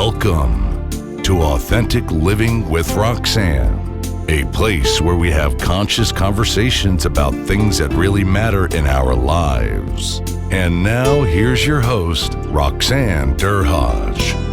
Welcome to Authentic Living with Roxanne, a place where we have conscious conversations about things that really matter in our lives. And now, here's your host, Roxanne Derhaj.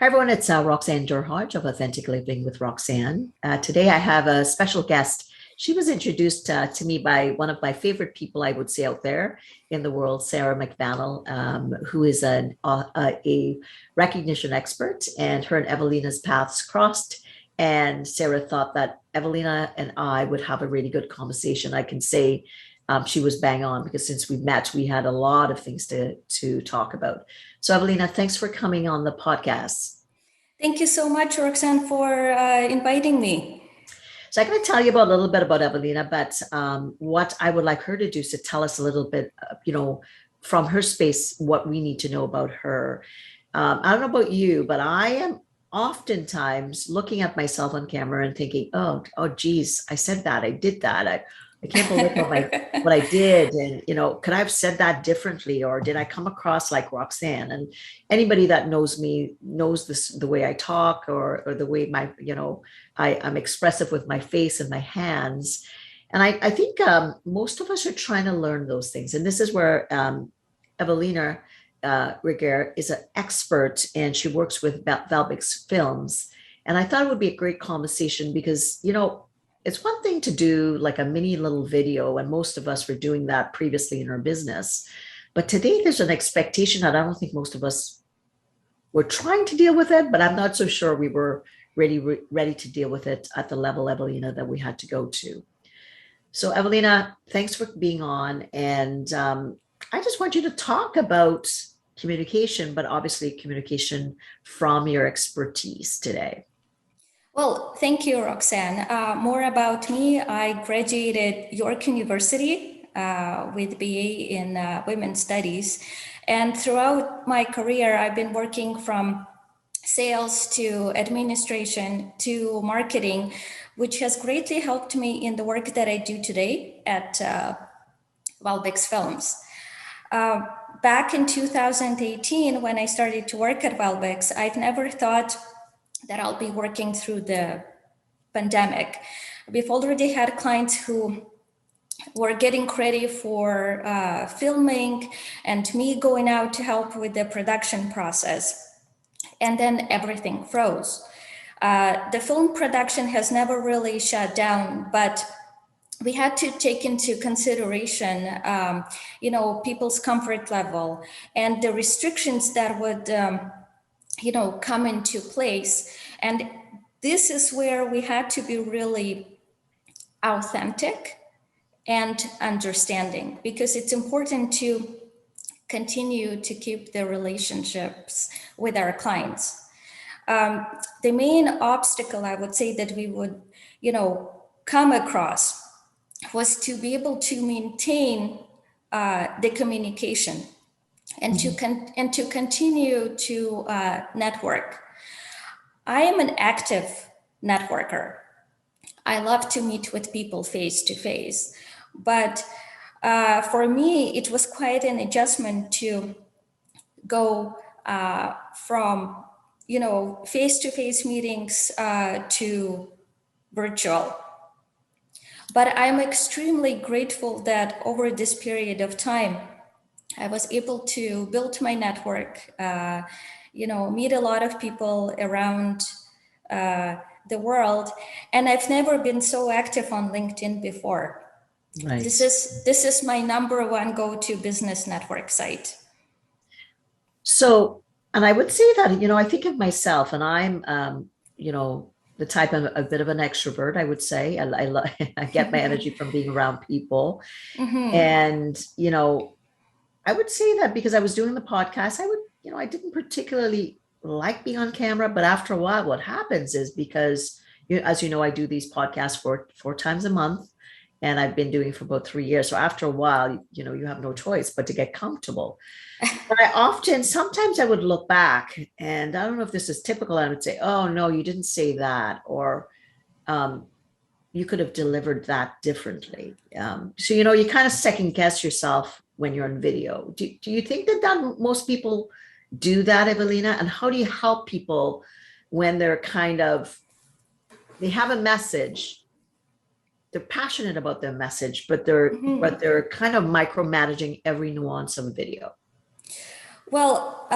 Hi, everyone. It's Roxanne Derhaj of Authentic Living with Roxanne. Today, I have a special guest. She was introduced to me by one of my favorite people, I would say, out there in the world, Sarah McDaniel, who is a recognition expert. And her and Evelina's paths crossed. And Sarah thought that Evelina and I would have a really good conversation. I can say she was bang on because since we met, we had a lot of things to talk about. So, Evelina, thanks for coming on the podcast. Thank you so much, Roxanne, for inviting me. So I'm going to tell you a little bit about Evelina, but what I would like her to do is to tell us a little bit, from her space, what we need to know about her. I don't know about you, but I am oftentimes looking at myself on camera and thinking, oh, geez, I said that, I did that. I can't believe what I did. And, could I have said that differently? Or did I come across like Roxanne? And anybody that knows me knows this, the way I talk or the way I'm expressive with my face and my hands. And I think most of us are trying to learn those things. And this is where Evelina Riguer is an expert, and she works with Velbix Films. And I thought it would be a great conversation because, it's one thing to do like a mini little video, and most of us were doing that previously in our business. But today there's an expectation that I don't think most of us were trying to deal with it, but I'm not so sure we were ready to deal with it at the level, Evelina, that we had to go to. So Evelina, thanks for being on. And I just want you to talk about communication, but obviously communication from your expertise today. Well, thank you, Roxanne. More about me. I graduated York University with BA in Women's Studies. And throughout my career, I've been working from sales to administration to marketing, which has greatly helped me in the work that I do today at Velbix Films. Back in 2018, when I started to work at Velbix, I've never thought that I'll be working through the pandemic. We've already had clients who were getting ready for filming and me going out to help with the production process. And then everything froze. The film production has never really shut down, but we had to take into consideration, people's comfort level and the restrictions that would come into place. And this is where we had to be really authentic and understanding, because it's important to continue to keep the relationships with our clients. The main obstacle I would say that we would, come across was to be able to maintain the communication and to continue to network. I am an active networker. I love to meet with people face to face, but for me, it was quite an adjustment to go from face-to-face meetings to virtual. But I'm extremely grateful that over this period of time, I was able to build my network, meet a lot of people around the world. And I've never been so active on LinkedIn before. Right. This is my number one go-to business network site. So, and I would say that, I think of myself, and I'm, the type of a bit of an extrovert, I would say. I get my energy from being around people. Mm-hmm. And, I would say that because I was doing the podcast, I didn't particularly like being on camera, but after a while, what happens is because, as you know, I do these podcasts four times a month. and I've been doing it for about 3 years. So after a while, you have no choice but to get comfortable. But sometimes I would look back, and I don't know if this is typical. I would say, "Oh no, you didn't say that," or um, "You could have delivered that differently." So you kind of second guess yourself when you're on video. Do you think that most people do that, Evelina? And how do you help people when they have a message, they're passionate about their message, but they're kind of micromanaging every nuance of a video? Well,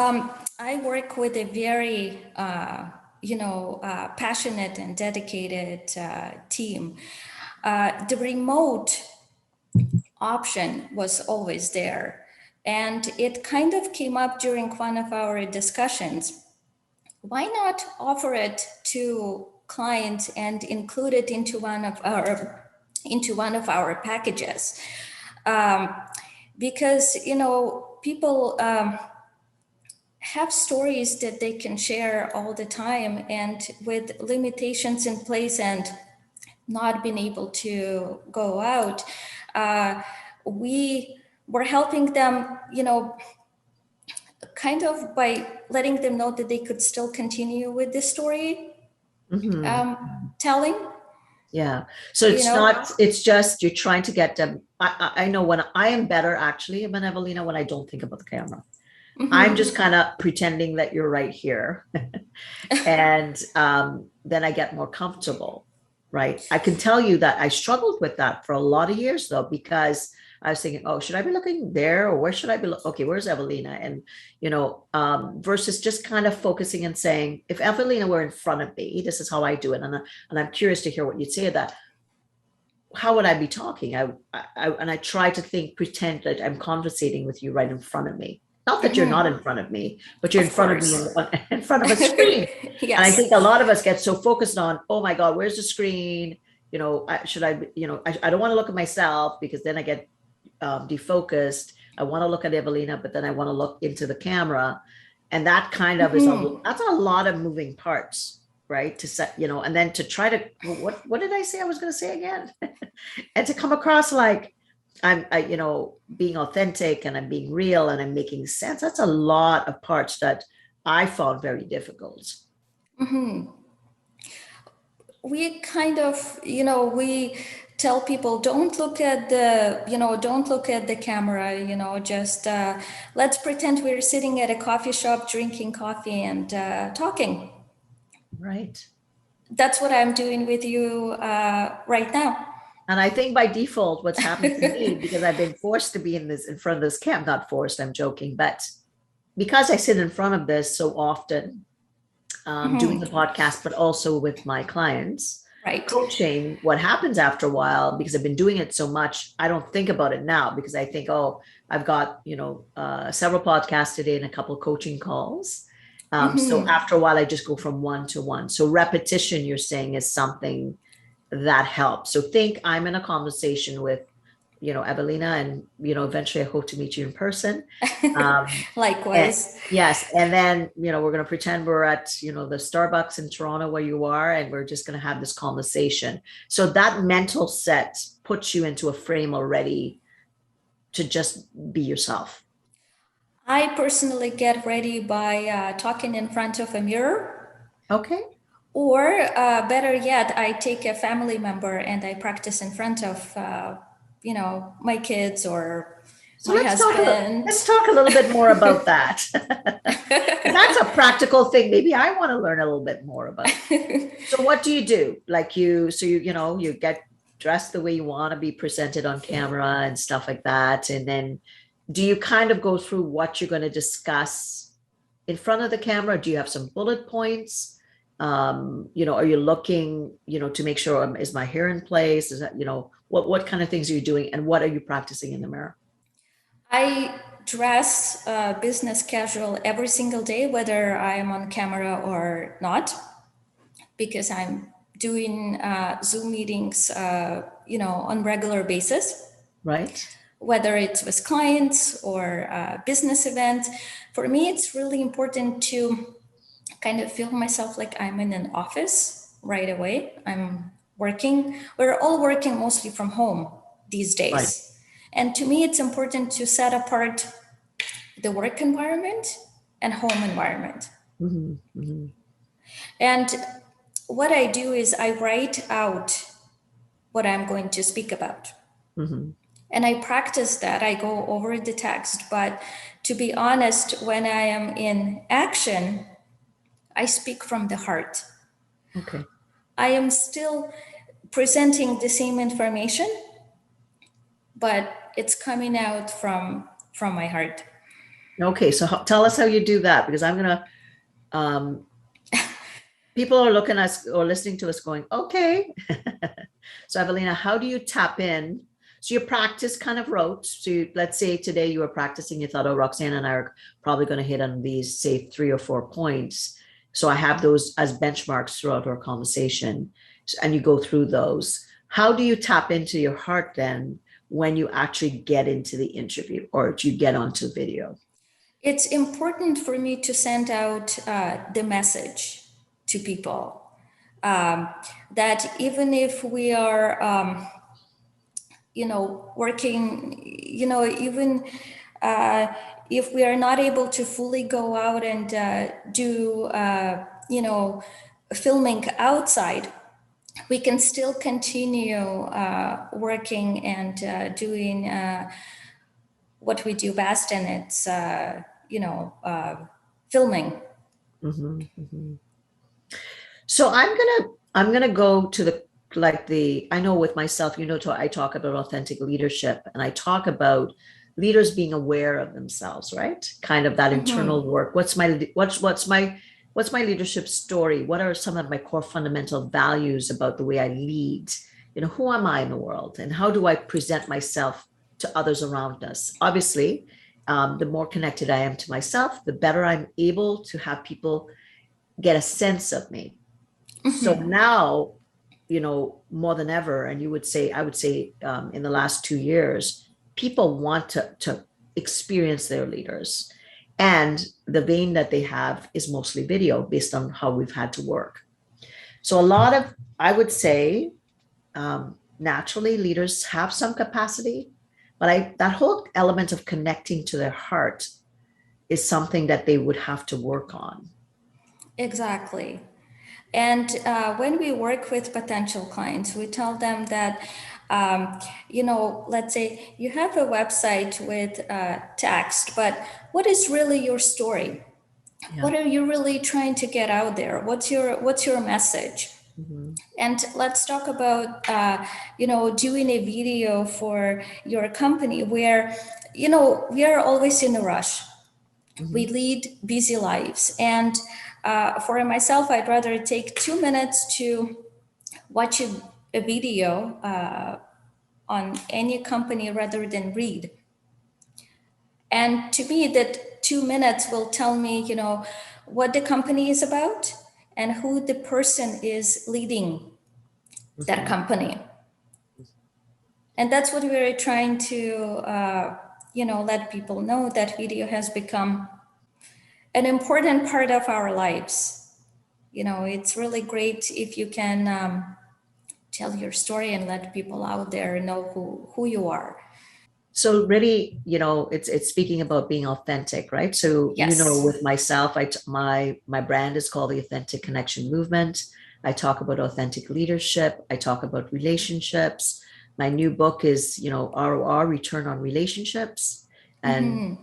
I work with a very, passionate and dedicated team. The remote option was always there. And it kind of came up during one of our discussions. Why not offer it to clients and include it into one of our packages? Because people have stories that they can share all the time, and with limitations in place and not being able to go out, we were helping them, kind of by letting them know that they could still continue with the story telling. Yeah. So it's just you're trying to get them. I know when I am better actually, Evelina, when I don't think about the camera. I'm just kind of pretending that you're right here. And then I get more comfortable, right? I can tell you that I struggled with that for a lot of years though, because I was thinking, oh, should I be looking there, or where should I be? Okay, where's Evelina? And, versus just kind of focusing and saying, if Evelina were in front of me, this is how I do it. And I'm curious to hear what you'd say of that. How would I be talking? I try to pretend that I'm conversating with you right in front of me. Not that you're not in front of me, but you're in front of me in front of a screen. Yes. And I think a lot of us get so focused on, oh my God, where's the screen? I don't want to look at myself because then I get defocused. I want to look at Evelina, but then I want to look into the camera. And that kind of that's a lot of moving parts, right? To set, and then to try to, what did I say I was going to say again? And to come across like, I'm being authentic and I'm being real and I'm making sense. That's a lot of parts that I found very difficult. We kind of, we tell people, don't look at the camera, just let's pretend we're sitting at a coffee shop, drinking coffee and talking. Right. That's what I'm doing with you right now. And I think by default, what's happened to me, because I've been forced to be in front of this camp, not forced, I'm joking, but because I sit in front of this so often, doing the podcast, but also with my clients, right, coaching, what happens after a while, because I've been doing it so much, I don't think about it now because I think, oh, I've got, several podcasts today and a couple of coaching calls. So after a while, I just go from one to one. So repetition, you're saying, is something that helps. So think I'm in a conversation with, Evelina, and, eventually I hope to meet you in person. Likewise. Yes. And then, we're going to pretend we're at, the Starbucks in Toronto where you are, and we're just going to have this conversation. So that mental set puts you into a frame already to just be yourself. I personally get ready by talking in front of a mirror. Okay. Or better yet, I take a family member and I practice in front of, my kids or my husband. Let's talk a little bit more about that. That's a practical thing. Maybe I want to learn a little bit more about. So what do you do? Like you get dressed the way you want to be presented on camera and stuff like that. And then do you kind of go through what you're going to discuss in front of the camera? Do you have some bullet points? Are you looking, to make sure, is my hair in place? Is that, what kind of things are you doing, and what are you practicing in the mirror? I dress business casual every single day, whether I am on camera or not, because I'm doing Zoom meetings, on regular basis. Right. Whether it's with clients or business events. For me, it's really important to kind of feel myself like I'm in an office right away. I'm working. We're all working mostly from home these days. Right. And to me, it's important to set apart the work environment and home environment. Mm-hmm. Mm-hmm. And what I do is I write out what I'm going to speak about. Mm-hmm. And I practice that. I go over the text. But to be honest, when I am in action, I speak from the heart. Okay. I am still presenting the same information, but it's coming out from my heart. Okay. So tell us how you do that, because I'm gonna. People are looking at us or listening to us, going, "Okay." So, Evelina, how do you tap in? So, your practice kind of wrote. So, let's say today you were practicing. You thought, "Oh, Roxanne and I are probably going to hit on these, say, 3 or 4 points." So, I have those as benchmarks throughout our conversation, and you go through those. How do you tap into your heart then when you actually get into the interview or you get onto video? It's important for me to send out the message to people that even if we are, working, even if we are not able to fully go out and do, filming outside, we can still continue working and doing what we do best, and it's filming. Mm-hmm, mm-hmm. So I'm gonna go to the I know with myself, I talk about authentic leadership, and I talk about leaders being aware of themselves, right? Kind of that internal work. What's my leadership story? What are some of my core fundamental values about the way I lead? Who am I in the world, and how do I present myself to others around us? Obviously, the more connected I am to myself, the better I'm able to have people get a sense of me. So now, more than ever, and I would say, in the last 2 years, people want to experience their leaders. And the vein that they have is mostly video based on how we've had to work. So a lot of, I would say, naturally leaders have some capacity, but that whole element of connecting to their heart is something that they would have to work on. Exactly. And when we work with potential clients, we tell them that, let's say you have a website with text, but what is really your story? Yeah. What are you really trying to get out there? What's your message? Mm-hmm. And let's talk about, doing a video for your company where, we are always in a rush. Mm-hmm. We lead busy lives. And for myself, I'd rather take 2 minutes to watch a video on any company rather than read. And to me, that 2 minutes will tell me, what the company is about and who the person is leading that company. And that's what we're trying to, let people know, that video has become an important part of our lives. It's really great if you can tell your story and let people out there know who you are. So really, it's speaking about being authentic, right? So, Yes. with myself, my brand is called the Authentic Connection Movement. I talk about authentic leadership. I talk about relationships. My new book is, ROR, Return on Relationships, and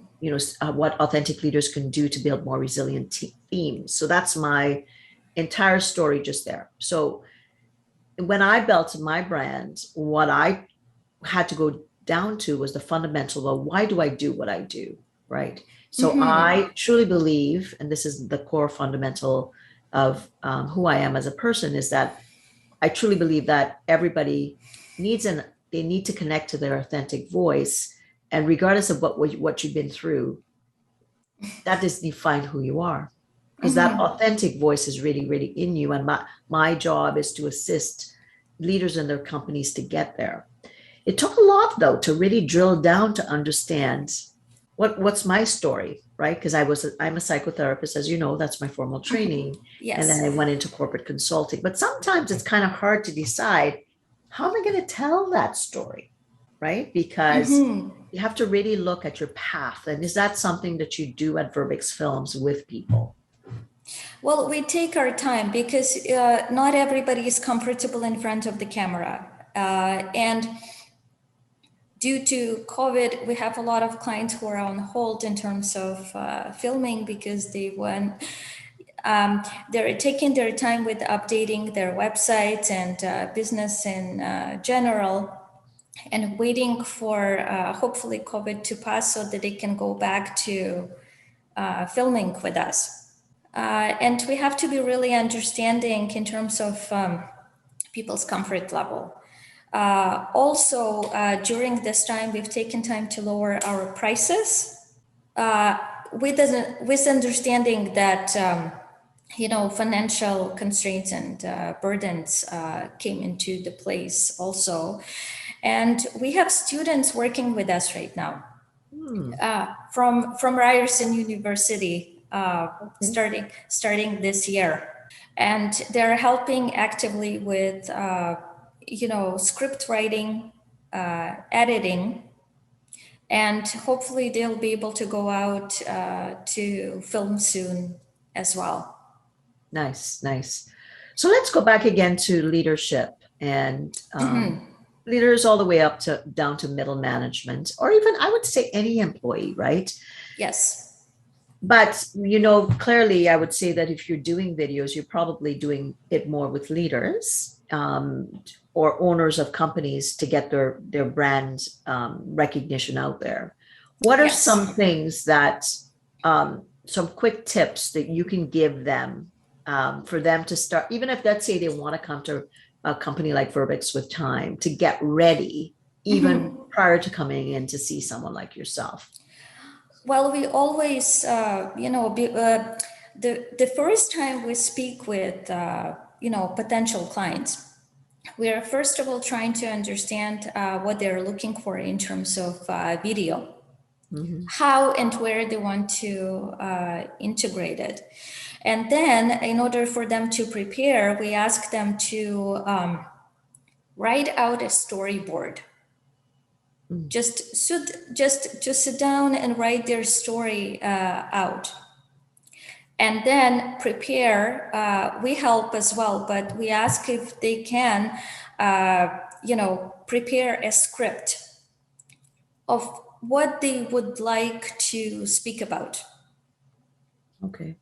what authentic leaders can do to build more resilient teams. So that's my entire story just there. So when I built my brand, what I had to go down to was the fundamental of why do I do what I do, right? So I truly believe, and this is the core fundamental of who I am as a person, is that I truly believe that everybody they need to connect to their authentic voice, and regardless of what you've been through, that does define who you are, because that authentic voice is really, really in you. And my job is to assist leaders in their companies to get there. It took a lot, though, to really drill down to understand what's my story, right? Because I'm a psychotherapist, as you know, that's my formal training. And then I Yes. went into corporate consulting. But sometimes it's kind of hard to decide, how am I going to tell that story, right? Because you have to really look at your path. And is that something that you do at Velbix Films with people? Well, we take our time because not everybody is comfortable in front of the camera. And due to COVID, we have a lot of clients who are on hold in terms of filming because they're taking their time with updating their websites and business in general, and waiting for hopefully COVID to pass so that they can go back to filming with us. And we have to be really understanding in terms of people's comfort level. Also, during this time, we've taken time to lower our prices with understanding that financial constraints and burdens came into the place also. And we have students working with us right now from Ryerson University, starting this year, and they're helping actively with script writing, editing, and hopefully they'll be able to go out to film soon as well. Nice, nice. So let's go back again to leadership and leaders all the way up to down to middle management, or even I would say any employee, right? Yes. But clearly, I would say that if you're doing videos, you're probably doing it more with leaders or owners of companies to get their brand recognition out there. What are Yes. some things that some quick tips that you can give them for them to start, even if let's say they want to come to a company like Velbix with time to get ready, even prior to coming in to see someone like yourself? Well, we always, the first time we speak with, potential clients, we are first of all trying to understand what they're looking for in terms of video, how and where they want to integrate it. And then in order for them to prepare, we ask them to write out a storyboard. Just to sit down and write their story out, and then prepare. We help as well, but we ask if they can, prepare a script of what they would like to speak about. Okay.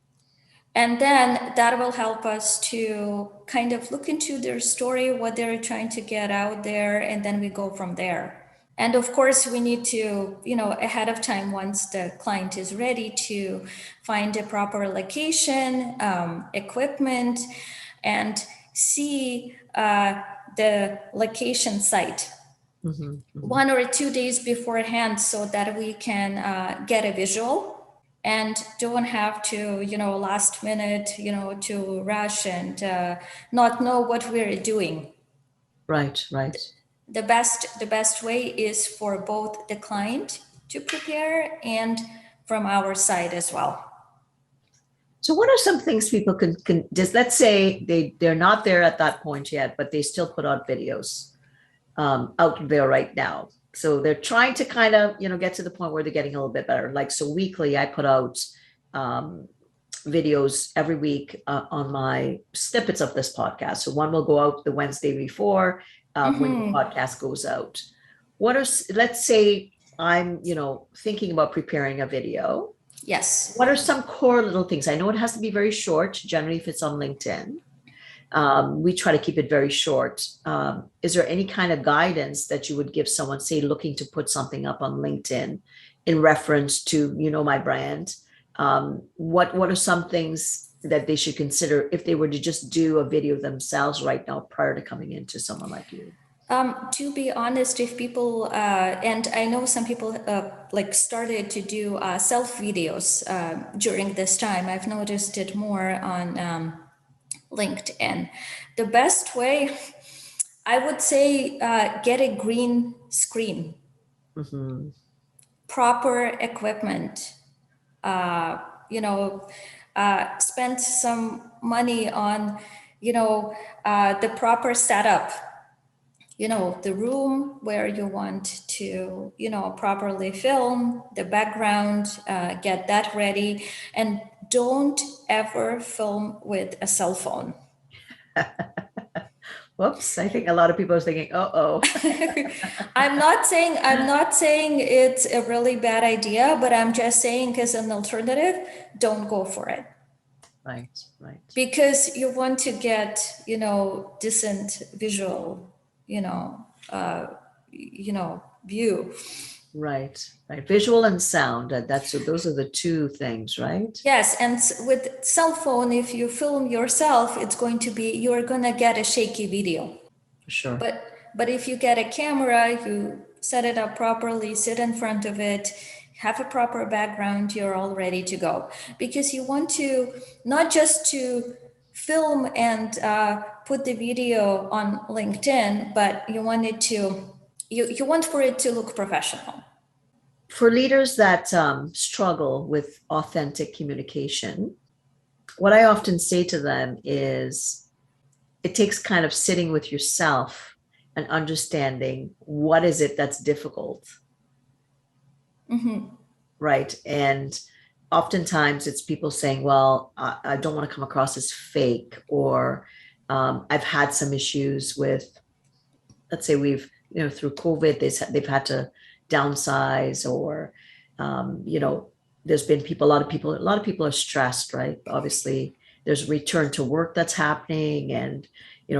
And then that will help us to kind of look into their story, what they're trying to get out there, and then we go from there. And of course, we need to, ahead of time, once the client is ready, to find a proper location, equipment, and see the location site 1 or 2 days beforehand so that we can get a visual and don't have to, last minute, to rush and not know what we're doing. Right, right. The best way is for both the client to prepare and from our side as well. So what are some things people can just, let's say they're not there at that point yet, but they still put out videos out there right now. So they're trying to kind of, get to the point where they're getting a little bit better. Like, so weekly, I put out videos every week on my snippets of this podcast. So one will go out the Wednesday before when the podcast goes out. Let's say I'm, thinking about preparing a video. Yes. What are some core little things? I know it has to be very short, generally if it's on LinkedIn. We try to keep it very short. Is there any kind of guidance that you would give someone, say, looking to put something up on LinkedIn in reference to, my brand? What are some things that they should consider if they were to just do a video themselves right now prior to coming into someone like you? To be honest, if people, and I know some people started to do self videos during this time, I've noticed it more on LinkedIn. The best way, I would say, get a green screen. proper equipment, spend some money on, the proper setup, the room where you want to, properly film, the background, get that ready. And don't ever film with a cell phone. Whoops, I think a lot of people are thinking, uh-oh. I'm not saying it's a really bad idea, but I'm just saying as an alternative, don't go for it. Right. Because you want to get, decent visual, view. Right. Visual and sound. Those are the two things, right? Yes, and with cell phone, if you film yourself, you're gonna get a shaky video. Sure. But if you get a camera, you set it up properly, sit in front of it, have a proper background, you're all ready to go. Because you want to not just to film and put the video on LinkedIn, but you want for it to look professional. For leaders that struggle with authentic communication, what I often say to them is it takes kind of sitting with yourself and understanding what is it that's difficult. Mm-hmm. Right. And oftentimes it's people saying, well, I don't want to come across as fake, or I've had some issues with, let's say through COVID, they've had to downsize, or, there's been a lot of people are stressed, right? Obviously there's return to work that's happening, and,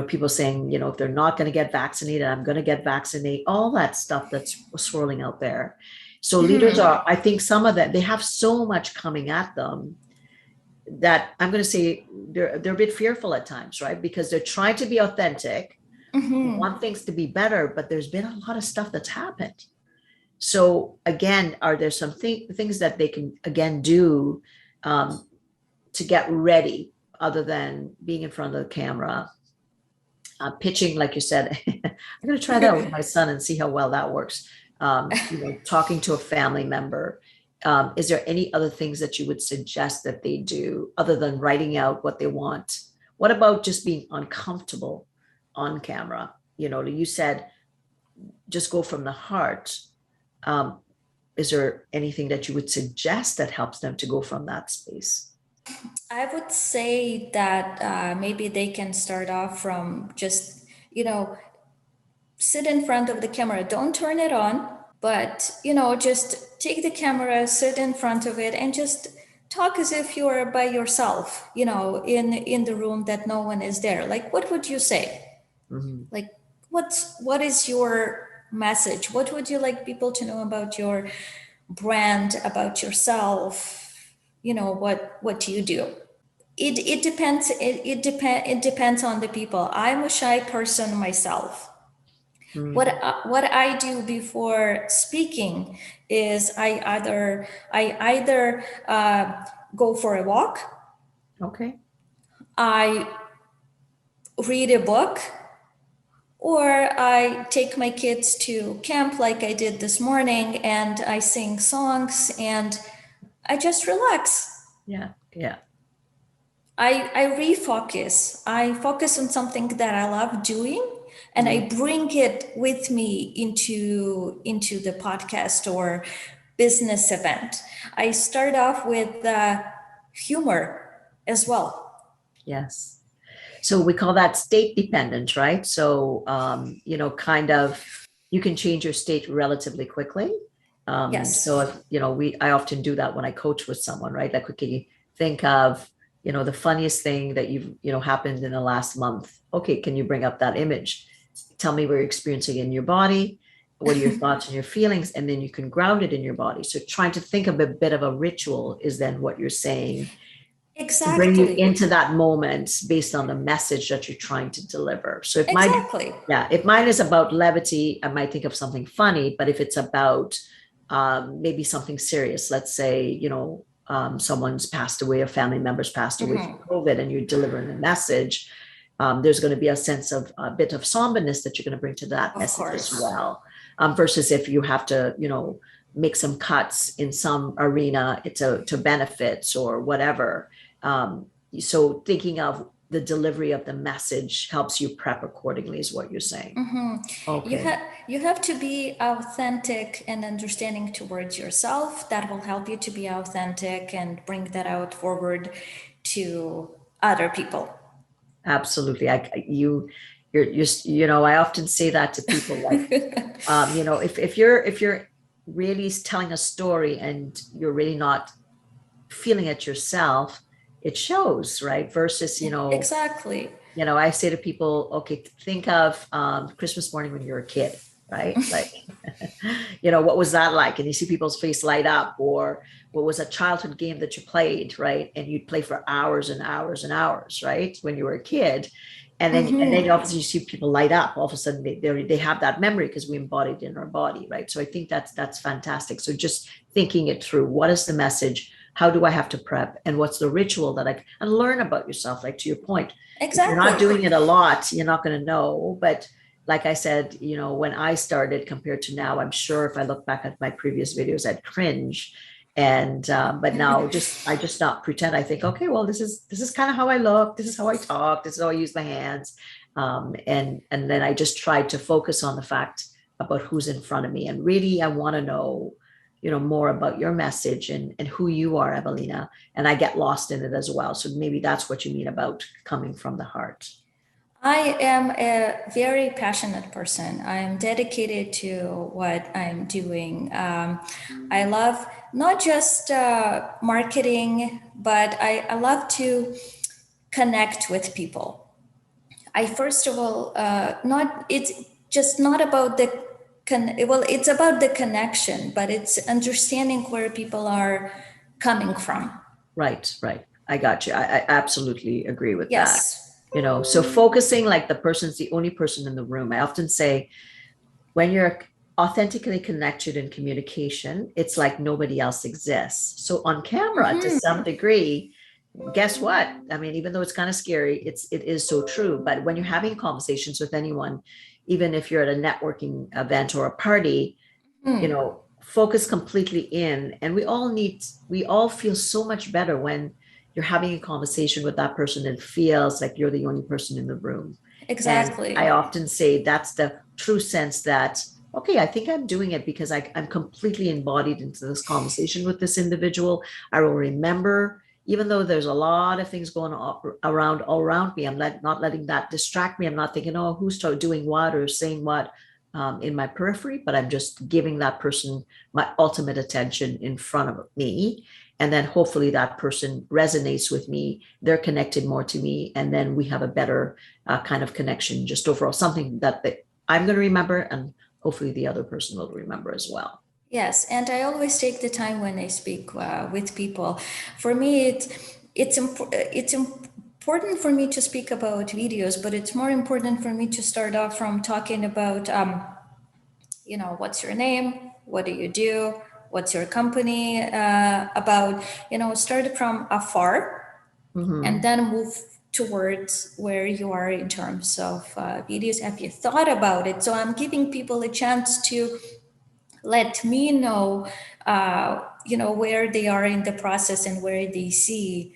people saying, if they're not going to get vaccinated, I'm going to get vaccinated, all that stuff that's swirling out there. So leaders I think some of that, they have so much coming at them that I'm going to say they're a bit fearful at times, right? Because they're trying to be authentic, want things to be better, but there's been a lot of stuff that's happened. So again, are there some things that they can again do to get ready other than being in front of the camera? Pitching, like you said, I'm going to try that with my son and see how well that works. Talking to a family member. Is there any other things that you would suggest that they do other than writing out what they want? What about just being uncomfortable on camera? You said just go from the heart. Is there anything that you would suggest that helps them to go from that space? I would say that maybe they can start off from just, sit in front of the camera. Don't turn it on, but, just take the camera, sit in front of it, and just talk as if you're by yourself, in the room that no one is there. Like, what would you say? Mm-hmm. Like, what is your message? What would you like people to know about your brand, about yourself? What do you do? It depends. It depends on the people. I'm a shy person myself. Mm-hmm. What I do before speaking is I either go for a walk. Okay. I read a book, or I take my kids to camp like I did this morning, and I sing songs and I just relax. Yeah. I refocus. I focus on something that I love doing, and I bring it with me into the podcast or business event. I start off with humor as well. Yes. So we call that state dependent, right? So, kind of, you can change your state relatively quickly. Yes. So, I often do that when I coach with someone, right? Like, quickly think of, the funniest thing that happened in the last month. Okay. Can you bring up that image? Tell me what you're experiencing in your body. What are your thoughts and your feelings? And then you can ground it in your body. So trying to think of a bit of a ritual is then what you're saying. Exactly. To bring you into that moment based on the message that you're trying to deliver. So if mine is about levity, I might think of something funny, but if it's about maybe something serious, let's say, someone's passed away, a family member's passed away from COVID, and you're delivering a message, there's going to be a sense of a bit of somberness that you're going to bring to that message as well. Versus if you have to, make some cuts in some arena to benefits or whatever. So thinking of the delivery of the message helps you prep accordingly, is what you're saying. Mm-hmm. Okay. You have to be authentic and understanding towards yourself. That will help you to be authentic and bring that out forward to other people. Absolutely. I often say that to people, like, if you're really telling a story and you're really not feeling it yourself, it shows, right? Versus, Exactly. I say to people, okay, think of Christmas morning when you're a kid, right? Like, what was that like? And you see people's face light up, or what was a childhood game that you played, right? And you'd play for hours and hours and hours, right? When you were a kid. And then obviously you see people light up. All of a sudden they have that memory because we embodied it in our body, right? So I think that's fantastic. So just thinking it through, what is the message? How do I have to prep? And what's the ritual and learn about yourself? Like, to your point, if you're not doing it a lot, you're not going to know. But like I said, when I started compared to now, I'm sure if I look back at my previous videos, I'd cringe. And but now I just not pretend. I think, okay, well, this is kind of how I look. This is how I talk. This is how I use my hands. And then I just tried to focus on the fact about who's in front of me. And really, I want to know, more about your message and who you are, Evelina. And I get lost in it as well. So maybe that's what you mean about coming from the heart. I am a very passionate person. I am dedicated to what I'm doing. I love not just marketing, but I love to connect with people. I first of all, not it's just not about it's about the connection, but it's understanding where people are coming from. Right, right. I got you. I absolutely agree with that. Yes. So focusing, like, the person's the only person in the room. I often say, when you're authentically connected in communication, it's like nobody else exists. So on camera, to some degree, guess what? I mean, even though it's kind of scary, it is so true. But when you're having conversations with anyone, even if you're at a networking event or a party, focus completely in. And we all feel so much better when you're having a conversation with that person and feels like you're the only person in the room. Exactly. And I often say that's the true sense that, okay, I think I'm doing it because I'm completely embodied into this conversation with this individual. I will remember, even though there's a lot of things going on around me, I'm not letting that distract me. I'm not thinking, oh, who's doing what or saying what in my periphery, but I'm just giving that person my ultimate attention in front of me. And then hopefully that person resonates with me. They're connected more to me. And then we have a better kind of connection, just overall, something that I'm going to remember, and hopefully the other person will remember as well. Yes, and I always take the time when I speak with people. For me, it's important for me to speak about videos, but it's more important for me to start off from talking about, what's your name, what do you do, what's your company about. Start from afar, and then move towards where you are in terms of videos. Have you thought about it? So I'm giving people a chance to let me know, where they are in the process and where they see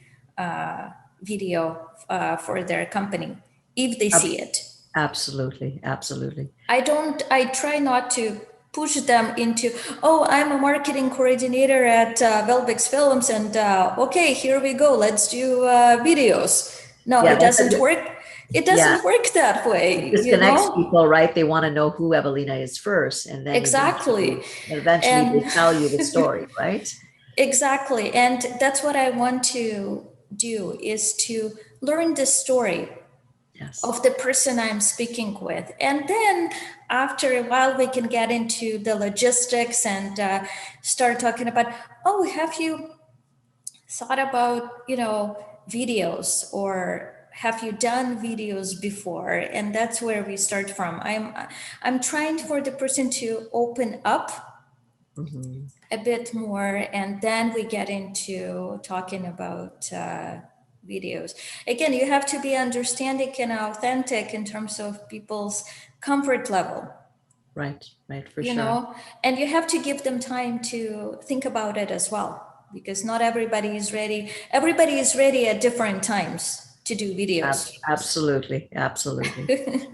video for their company, if they see it. Absolutely. Absolutely. I try not to push them into, oh, I'm a marketing coordinator at Velbix Films, and okay, here we go, let's do videos. No, Yeah, it doesn't work. It doesn't work that way. It disconnects people, right? They want to know who Evelina is first, and then Exactly. eventually they tell you the story, right? Exactly. And that's what I want to do, is to learn the story of the person I'm speaking with. And then after a while, we can get into the logistics and start talking about, oh, have you thought about, videos, or have you done videos before? And that's where we start from. I'm trying for the person to open up a bit more, and then we get into talking about videos. Again, you have to be understanding and authentic in terms of people's comfort level. Right, for you sure. know, and you have to give them time to think about it as well, because not everybody is ready. Everybody is ready at different times to do videos. Absolutely.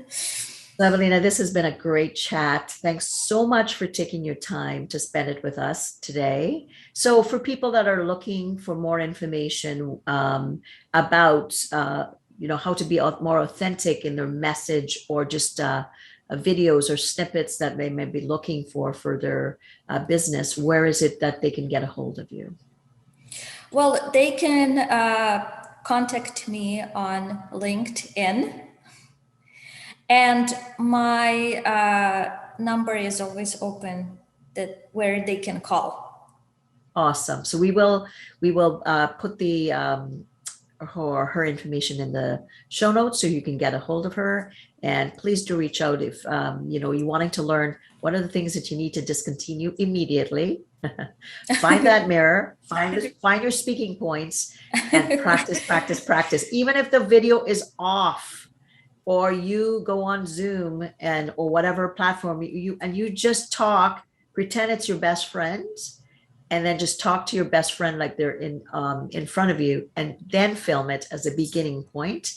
So, Evelina, this has been a great chat. Thanks so much for taking your time to spend it with us today. So, for people that are looking for more information about, how to be more authentic in their message, or just videos or snippets that they may be looking for their business, where is it that they can get a hold of you? Well, they can contact me on LinkedIn. And my number is always open, that where they can call. Awesome. So we will put the her information in the show notes so you can get a hold of her. And please do reach out if you're wanting to learn what are the things that you need to discontinue immediately. Find that mirror, find your speaking points, and practice. Even if the video is off, or you go on Zoom or whatever platform you just talk, pretend it's your best friend, and then just talk to your best friend like they're in front of you, and then film it as a beginning point.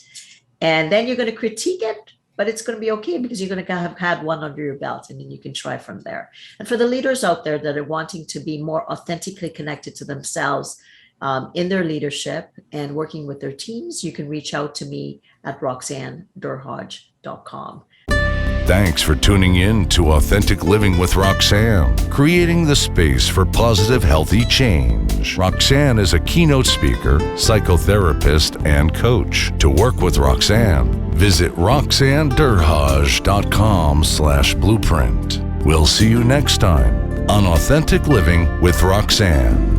And then you're going to critique it, but it's going to be okay because you're going to have had one under your belt, and then you can try from there. And for the leaders out there that are wanting to be more authentically connected to themselves in their leadership and working with their teams, you can reach out to me at roxannedurhodge.com. Thanks for tuning in to Authentic Living with Roxanne, creating the space for positive, healthy change. Roxanne is a keynote speaker, psychotherapist, and coach. To work with Roxanne, visit roxannedurhodge.com/blueprint. We'll see you next time on Authentic Living with Roxanne.